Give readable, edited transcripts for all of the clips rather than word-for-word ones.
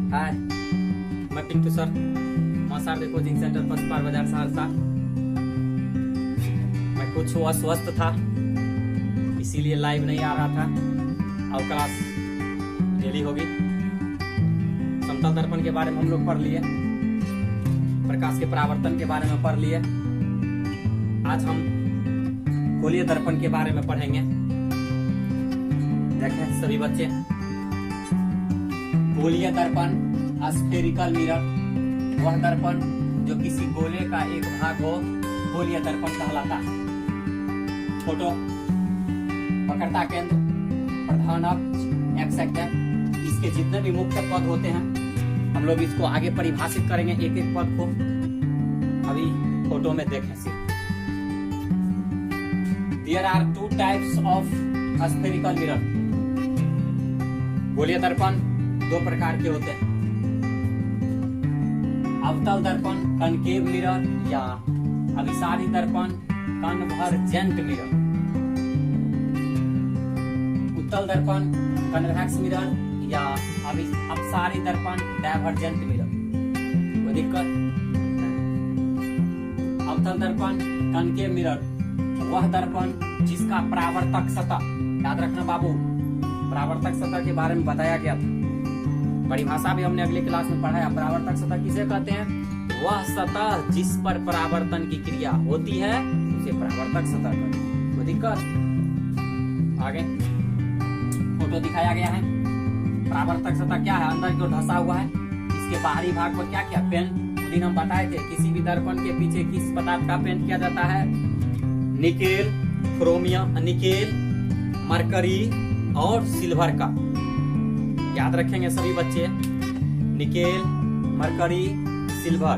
हाय, मैं पिंटू सर, मां शारदे coaching centre पचपार बाजार सहरसा। मैं कुछ अस्वस्थ था, इसीलिए लाइव नहीं आ रहा था। अब क्लास डेली होगी। समतल दर्पण के बारे में हम लोग पढ़ लिए, प्रकाश के परावर्तन के बारे में पढ़ लिए। आज हम गोलीय दर्पण के बारे में पढ़ेंगे। देखें सभी बच्चे, गोलीय दर्पण स्फेरिकल मिरर, वह दर्पण जो किसी गोले का एक भाग हो, गोलीय दर्पण कहलाता है। फोटो, वक्रता केंद्र, प्रधान अक्ष, एक्स एक्सिस, इसके जितने भी मुख्य पद होते हैं हम लोग इसको आगे परिभाषित करेंगे एक एक पद को। अभी फोटो में देखें सिर्फ। There are two types of spherical mirror. गोलीय दर्पण दो प्रकार के होते हैं। अवतल दर्पण कनकेव मिरर या अभिसारी दर्पण कन्वर्जेंट मिरर। उत्तल दर्पण कन्वेक्स मिरर या अपसारी दर्पण डायवर्जेंट मिरर। कोई दिक्कत? अवतल दर्पण कनकेव मिरर वह दर्पण जिसका परावर्तक सतह, याद रखना बाबू, परावर्तक सतह के बारे में बताया गया था। परिभाषा भी हमने अगले क्लास में पढ़ाया। परावर्तक सतह किसे कहते हैं? वह सतह जिस पर परावर्तन की क्रिया होती है उसे परावर्तक सतह कहते हैं। कोई दिक्कत? आगे फोटो दिखाया गया है। परावर्तक सतह क्या है? अंदर की ओर धंसा हुआ है। इसके बाहरी भाग पर क्या किया? पेंट। उस दिन हम बताए थे किसी भी दर्पण के पीछे किस पदार्थ का पेंट किया जाता है? निकेल, क्रोमियम, निकेल, मरकरी और सिल्वर का। याद रखेंगे सभी बच्चे, निकेल, मरकरी, सिल्वर।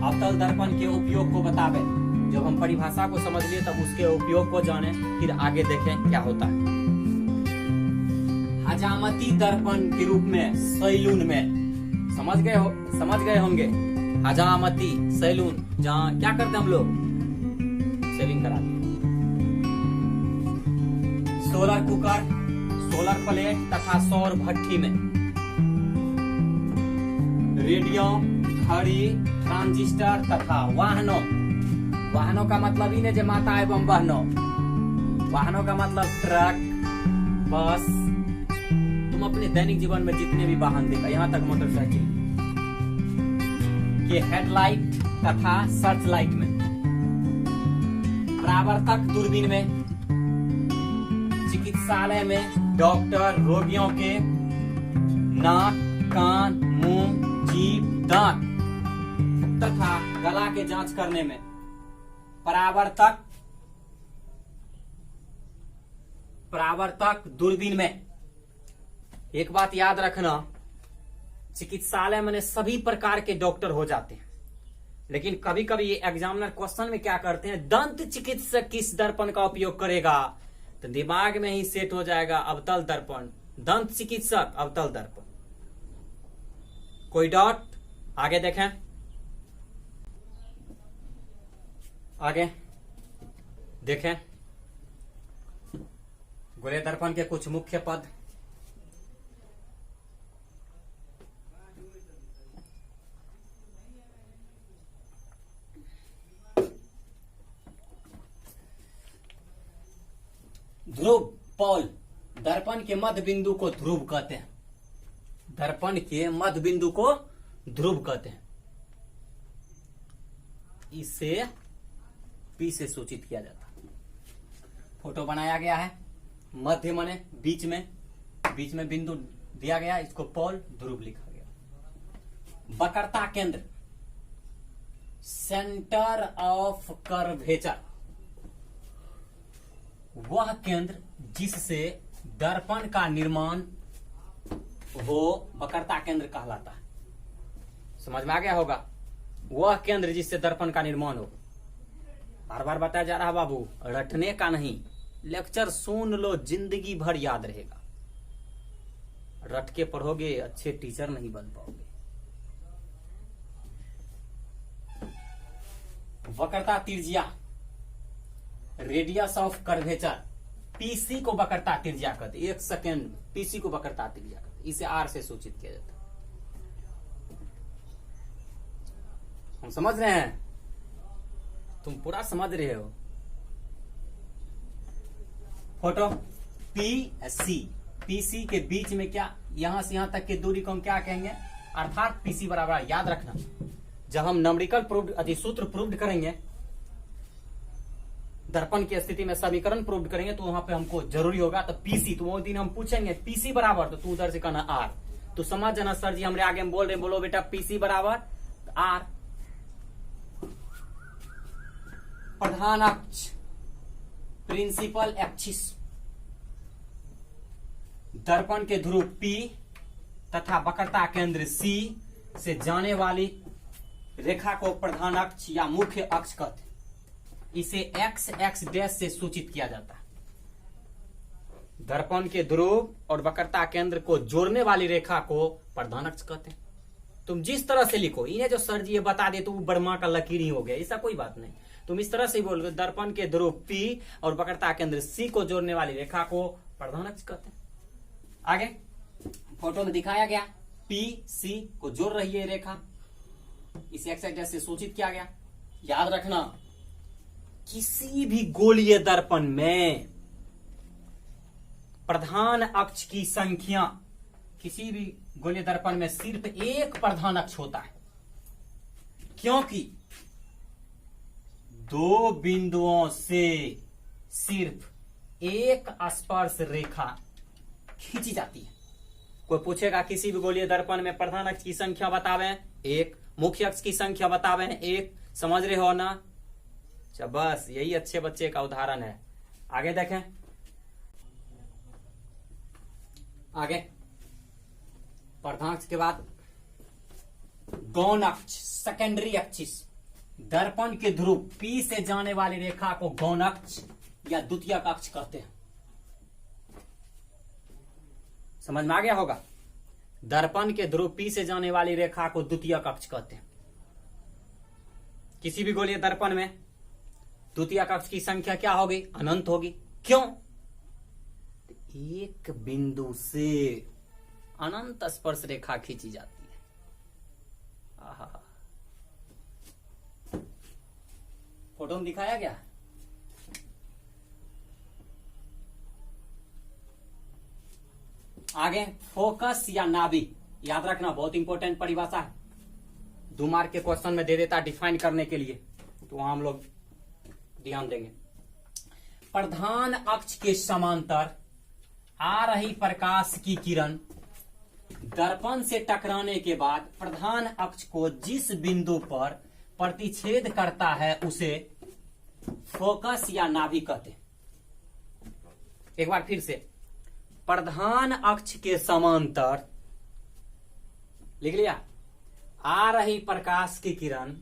अवतल दर्पण के उपयोग को बतावे। जब हम परिभाषा को समझ लिए तब उसके उपयोग को जाने, फिर आगे देखें क्या होता है। हजामती दर्पण के रूप में सैलून में समझ गए होंगे। हजामती सैलून, जहाँ क्या करते हम लोग? सेविंग कराते। सोलर कुकर, सोलर प्लेट तथा सौर भट्ठी में। रेडियो, घड़ी, ट्रांजिस्टर तथा वाहनों। वाहनों का मतलब ही नहीं जे माता एवं बहनों। वाहनों का मतलब ट्रक, बस। तुम अपने दैनिक जीवन में जितने भी वाहन देखा, यहाँ तक मोटरसाइकिल के हेडलाइट तथा सर्च लाइट में। परावर्तक दूरबीन में। चिकित्सालय में डॉक्टर रोगियों के नाक, कान, मुंह, जीभ, दांत तथा गला के जांच करने में परावर्तक दूरबीन में। एक बात याद रखना, चिकित्सालय में सभी प्रकार के डॉक्टर हो जाते हैं, लेकिन कभी कभी ये एग्जामिनर क्वेश्चन में क्या करते हैं, दंत चिकित्सक किस दर्पण का उपयोग करेगा? तो दिमाग में ही सेट हो जाएगा अवतल दर्पण। दंत चिकित्सक अवतल दर्पण। कोई डॉट? आगे देखें। आगे देखें गोलीय दर्पण के कुछ मुख्य पद। ध्रुव पोल, दर्पण के मध्य बिंदु को ध्रुव कहते हैं। दर्पण के मध्य बिंदु को ध्रुव कहते हैं। इसे पी से सूचित किया जाता है। फोटो बनाया गया है। मध्य माने बीच में बिंदु दिया गया, इसको पोल, ध्रुव लिखा गया। वक्रता केंद्र, सेंटर ऑफ कर्वेचर, वह केंद्र जिससे दर्पण का निर्माण हो, वक्रता केंद्र कहलाता है। समझ में आ गया होगा? वह केंद्र जिससे दर्पण का निर्माण हो। बार बार बताया जा रहा बाबू, रटने का नहीं। लेक्चर सुन लो, जिंदगी भर याद रहेगा। रट के पढ़ोगे अच्छे टीचर नहीं बन पाओगे। वक्रता त्रिज्या, रेडियस ऑफ कर्वेचर, पीसी को बकरता त्रिज्या कहते, 1 सेकेंड पीसी को बकरता त्रिज्या कहते, इसे आर से सूचित किया जाता है। हम समझ रहे हैं, तुम पूरा समझ रहे हो। फोटो पीसी, पीसी के बीच में क्या, यहां से यहां तक की दूरी को हम क्या कहेंगे, अर्थात पीसी बराबर, याद रखना जब हम न्यूमेरिकल प्रूफ अधिसूत्र प्रूव करेंगे, दर्पण की स्थिति में समीकरण प्रूव करेंगे, तो वहां पे हमको जरूरी होगा तो पीसी, तो वो दिन हम पूछेंगे पीसी बराबर, तो तू उधर से कहना आर, तो समझ जाना सर जी हमारे आगे हम बोल रहे हैं, बोलो बेटा पीसी बराबर आर। प्रधान अक्ष प्रिंसिपल एक्सिस, दर्पण के ध्रुव P तथा वक्रता केंद्र C से जाने वाली रेखा को प्रधान अक्ष या मुख्य अक्ष कहते हैं। इसे x x डैश से सूचित किया जाता है। दर्पण के ध्रुव और वक्रता केंद्र को जोड़ने वाली रेखा को प्रधान अक्ष कहते हैं। तुम जिस तरह से लिखो, इन्हें जो सर जी ये बता दे तो वो बड़मा का लकीर ही हो गया, ऐसा कोई बात नहीं, तुम इस तरह से ही बोलोगे, दर्पण के ध्रुव P और वक्रता केंद्र C को जोड़ने वाली रेखा को प्रधान अक्ष कहते हैं। आगे फोटो में दिखाया गया P C को जोड़ रही है रेखा, इसे एक्स एक्सिस से सूचित किया गया। याद रखना किसी भी गोलीय दर्पण में प्रधान अक्ष की संख्या, किसी भी गोलीय दर्पण में सिर्फ एक प्रधान अक्ष होता है, क्योंकि दो बिंदुओं से सिर्फ एक स्पर्श रेखा खींची जाती है। कोई पूछेगा किसी भी गोलीय दर्पण में प्रधान अक्ष की संख्या बतावें, एक, मुख्य अक्ष की संख्या बतावें, एक, समझ रहे हो ना? बस यही अच्छे बच्चे का उदाहरण है। आगे देखें, आगे प्रधान अक्ष के बाद गौण अक्ष सेकेंडरी एक्सिस, दर्पण के ध्रुव P से जाने वाली रेखा को गौण अक्ष या द्वितीयक अक्ष कहते हैं। समझ में आ गया होगा? दर्पण के ध्रुव P से जाने वाली रेखा को द्वितीयक अक्ष कहते हैं। किसी भी गोलीय दर्पण में द्वितीयक अक्ष की संख्या क्या होगी? अनंत होगी। क्यों? एक बिंदु से अनंत स्पर्श रेखा खींची जाती है। आहा, फोटो में दिखाया गया। आगे फोकस या नाभि, याद रखना बहुत इंपॉर्टेंट परिभाषा है, 2 मार्क के क्वेश्चन में दे देता डिफाइन करने के लिए, तो वहां हम लोग ध्यान देंगे। प्रधान अक्ष के समांतर आ रही प्रकाश की किरण दर्पण से टकराने के बाद प्रधान अक्ष को जिस बिंदु पर प्रतिच्छेद करता है उसे फोकस या नाभि कहते हैं। एक बार फिर से, प्रधान अक्ष के समांतर, लिख लिया, आ रही प्रकाश की किरण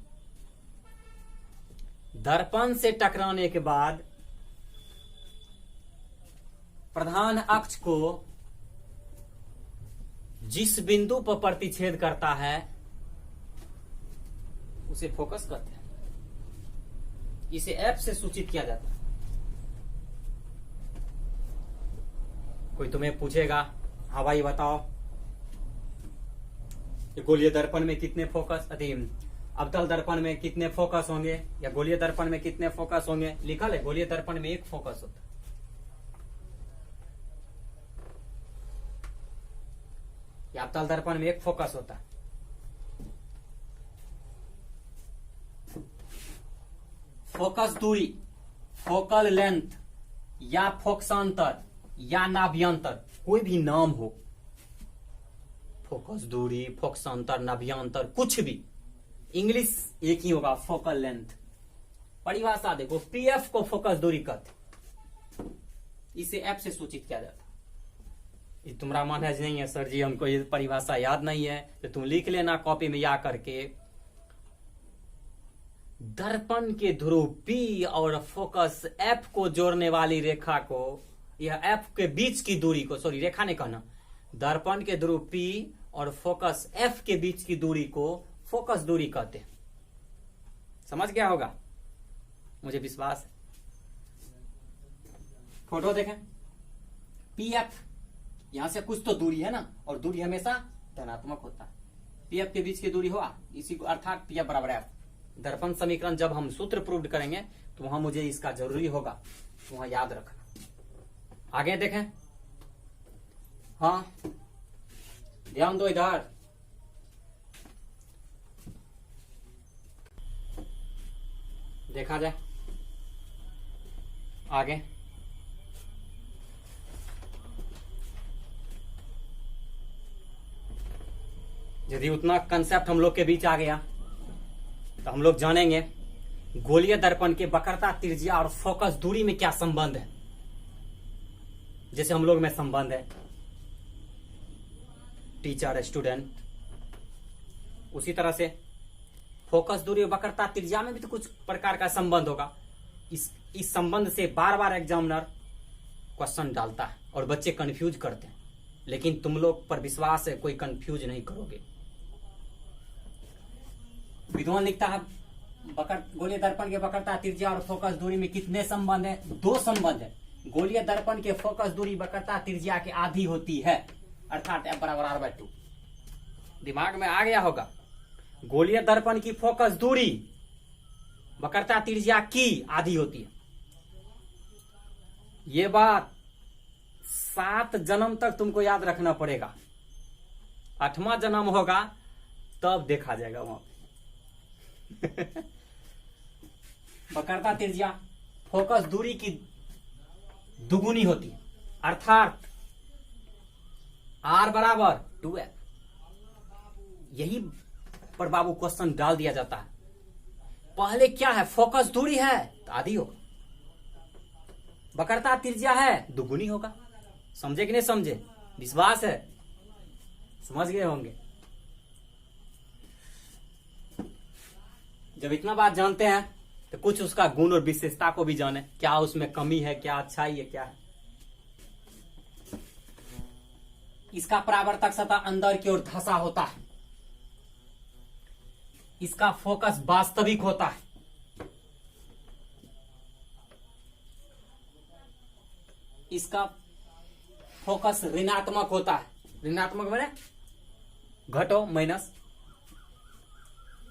दर्पण से टकराने के बाद प्रधान अक्ष को जिस बिंदु पर प्रतिच्छेद करता है उसे फोकस कहते हैं। इसे F से सूचित किया जाता है। कोई तुम्हें पूछेगा, हाँ भाई बताओ गोलीय दर्पण में कितने फोकस, अवतल दर्पण में कितने फोकस होंगे, या गोलीय दर्पण में कितने फोकस होंगे? लिखा है गोलीय दर्पण में एक फोकस होता है। या अवतल दर्पण में एक फोकस होता है। फोकस दूरी, फोकल लेंथ या फोकसांतर या नाभ्यंतर, कोई भी नाम हो, फोकस दूरी, फोकसांतर, नाभ्यंतर, कुछ भी, इंग्लिश एक ही होगा, फोकल लेंथ। परिभाषा देखो, पीएफ को फोकस दूरी कहते, इसे एफ से सूचित किया जाता। ये तुम्हारा मन है नहीं है सर जी हमको ये परिभाषा याद नहीं है, तो तुम लिख लेना कॉपी में या करके, दर्पण के ध्रुव P और फोकस F को जोड़ने वाली रेखा को, यह F के बीच की दूरी को, सॉरी रेखा नहीं कहना, दर्पण के ध्रुव P और फोकस F के बीच की दूरी को फोकस दूरी कहते हैं। समझ गया होगा, मुझे विश्वास है। फोटो देखें, पीएफ यहां से कुछ तो दूरी है ना, और दूरी हमेशा धनात्मक होता है। पीएफ के बीच की दूरी हुआ, इसी को अर्थात पीएफ बराबर एफ। दर्पण समीकरण जब हम सूत्र प्रूव करेंगे तो वहां मुझे इसका जरूरी होगा, तो वहां याद रखना। आगे देखें, हाँ ध्यान दो इधर। देखा जाए आगे, यदि उतना कंसेप्ट हम लोग के बीच आ गया तो हम लोग जानेंगे गोलीय दर्पण के वक्रता, त्रिज्या और फोकस दूरी में क्या संबंध है। जैसे हम लोग में संबंध है टीचर स्टूडेंट, उसी तरह से फोकस दूरी और वक्रता त्रिज्या में भी तो कुछ प्रकार का संबंध होगा। इस संबंध से बार बार एग्जामिनर क्वेश्चन डालता है और बच्चे कंफ्यूज करते हैं, लेकिन तुम लोग पर विश्वास है कोई कंफ्यूज नहीं करोगे। विद्वान लिखता है गोलीय दर्पण के वक्रता, त्रिज्या और फोकस दूरी में कितने संबंध है? 2 संबंध है। गोलीय दर्पण के फोकस दूरी वक्रता त्रिज्या के आधी होती है, अर्थात F बराबर R/2। दिमाग में आ गया होगा, गोलीय दर्पण की फोकस दूरी वक्रता त्रिज्या की आधी होती है। ये बात 7 जन्म तक तुमको याद रखना पड़ेगा। 8वां जन्म होगा तब देखा जाएगा वहां पे। वक्रता त्रिज्या फोकस दूरी की दुगुनी होती है, अर्थात R बराबर 2F। यही पर बाबू क्वेश्चन डाल दिया जाता है। पहले क्या है? फोकस दूरी है तो आधी होगा, वक्रता त्रिज्या है दुगुनी होगा। समझे कि नहीं समझे? विश्वास है, समझ गए होंगे। जब इतना बात जानते हैं तो कुछ उसका गुण और विशेषता को भी जाने, क्या उसमें कमी है, क्या अच्छाई है, क्या है। इसका परावर्तक सतह अंदर की ओर धंसा होता है, इसका फोकस वास्तविक होता है, इसका फोकस ऋणात्मक होता है। ऋणात्मक माने घटो माइनस।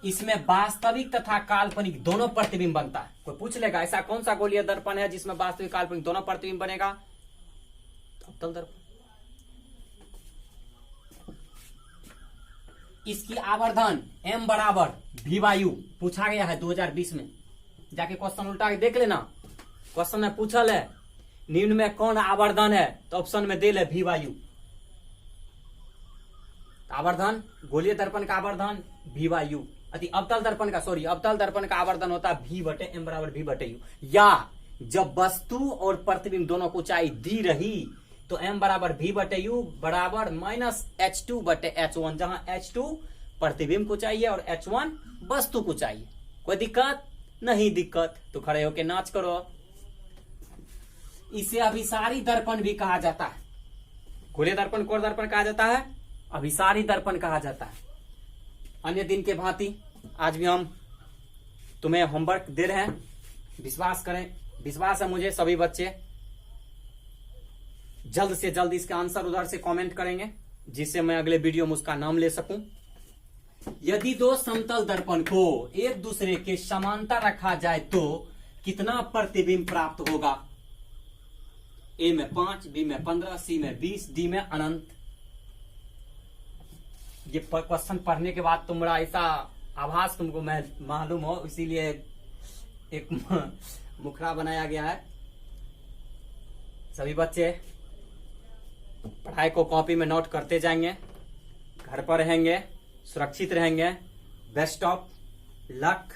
इसमें वास्तविक तथा काल्पनिक दोनों प्रतिबिंब बनता है। कोई पूछ लेगा ऐसा कौन सा गोलीय दर्पण है जिसमें वास्तविक काल्पनिक दोनों प्रतिबिंब बनेगा? अवतल दर्पण। इसकी आवर्धन m बराबर v/u पूछा गया है 2020 में। जाके क्वेश्चन उल्टा के देख लेना, क्वेश्चन में पूछल है निम्न में कौन आवर्धन है, तो ऑप्शन में दे ले v/u। आवर्धन गोलीय दर्पण का आवर्धन v/u, अति अवतल दर्पण का अवतल दर्पण का आवर्धन होता है v/m बराबर v/u। या जब वस्तु और प्रतिबिंब दोनों को ऊंचाई दी रही तो m बराबर v/u बराबर -h2/h1, जहां h2 प्रतिबिंब को चाहिए और h1 वस्तु को चाहिए। कोई दिक्कत नहीं? दिक्कत तो खड़े होके नाच करो। इसे अभिसारी दर्पण भी कहा जाता है। गोलीय दर्पण कौन दर्पण कहा जाता है? अभिसारी दर्पण कहा जाता है। अन्य दिन के भांति आज भी हम तुम्हें होमवर्क दे रहे हैं, विश्वास करें। विश्वास है मुझे सभी बच्चे जल्द से जल्द इसका आंसर उधर से कमेंट करेंगे, जिससे मैं अगले वीडियो में उसका नाम ले सकूं। यदि 2 समतल दर्पण को एक दूसरे के समांतर रखा जाए तो कितना प्रतिबिंब प्राप्त होगा? ए में 5, बी में 15, सी में 20, डी में अनंत। ये क्वेश्चन पढ़ने के बाद तुम्हारा ऐसा आभास तुमको मालूम हो, इसीलिए एक मुखड़ा बनाया गया है। सभी बच्चे पढ़ाई को कॉपी में नोट करते जाएंगे, घर पर रहेंगे, सुरक्षित रहेंगे। Best of luck.